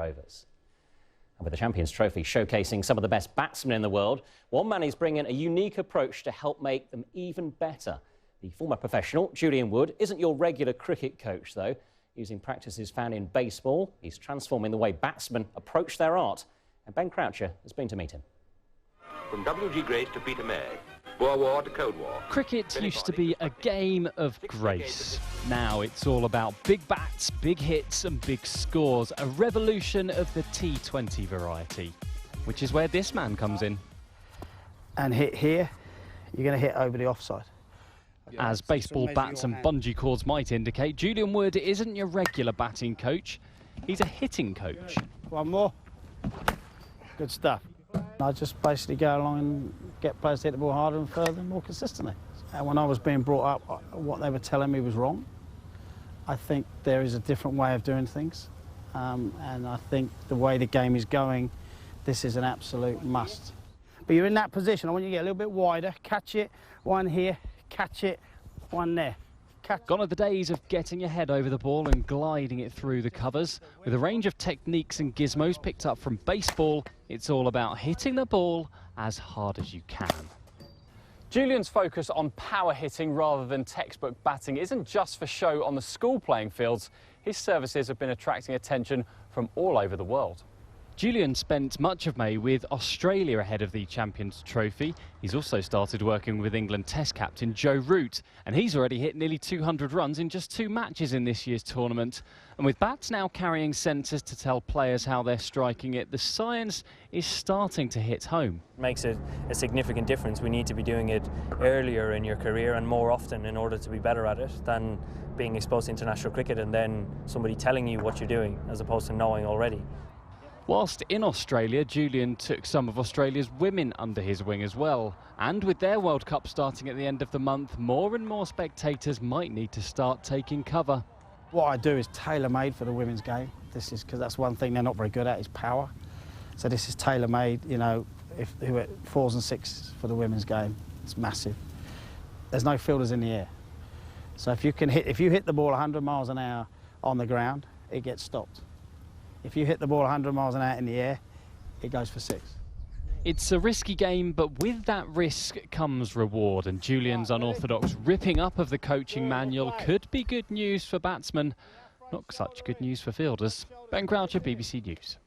Rovers. And with the Champions Trophy showcasing some of the best batsmen in the world, one man is bringing a unique approach to help make them even better. The former professional, Julian Wood, isn't your regular cricket coach, though. Using practices found in baseball, he's transforming the way batsmen approach their art. And Ben Croucher has been to meet him. From W.G. Grace to Peter May, Boer War to Cold War. Cricket used to be a game of grace. Now it's all about big bats, big hits and big scores. A revolution of the T20 variety, which is where this man comes in. And hit here, you're going to hit over the offside. As baseball bats and bungee cords might indicate, Julian Wood isn't your regular batting coach. He's a hitting coach. One more. Good stuff. I just basically go along and get players to hit the ball harder and further and more consistently. And when I was being brought up, what they were telling me was wrong. I think there is a different way of doing things. And I think the way the game is going, this is an absolute must. But you're in that position. I want you to get a little bit wider, catch it, one here, catch it, one there. Gone are the days of getting your head over the ball and gliding it through the covers. With a range of techniques and gizmos picked up from baseball, it's all about hitting the ball as hard as you can. Julian's focus on power hitting rather than textbook batting isn't just for show on the school playing fields. His services have been attracting attention from all over the world. Julian spent much of May with Australia ahead of the Champions Trophy. He's also started working with England Test captain Joe Root, and he's already hit nearly 200 runs in just 2 matches in this year's tournament. And with bats now carrying sensors to tell players how they're striking it, the science is starting to hit home. It makes it a significant difference. We need to be doing it earlier in your career and more often in order to be better at it than being exposed to international cricket and then somebody telling you what you're doing as opposed to knowing already. Whilst in Australia, Julian took some of Australia's women under his wing as well. And with their World Cup starting at the end of the month, more and more spectators might need to start taking cover. What I do is tailor-made for the women's game. This is because that's one thing they're not very good at, is power. So this is tailor-made, you know, if 4s and 6s for the women's game, it's massive. There's no fielders in the air. So if you hit the ball 100 miles an hour on the ground, it gets stopped. If you hit the ball 100 miles an hour in the air, it goes for 6. It's a risky game, but with that risk comes reward, and Julian's unorthodox ripping up of the coaching manual could be good news for batsmen, not such good news for fielders. Ben Croucher, BBC News.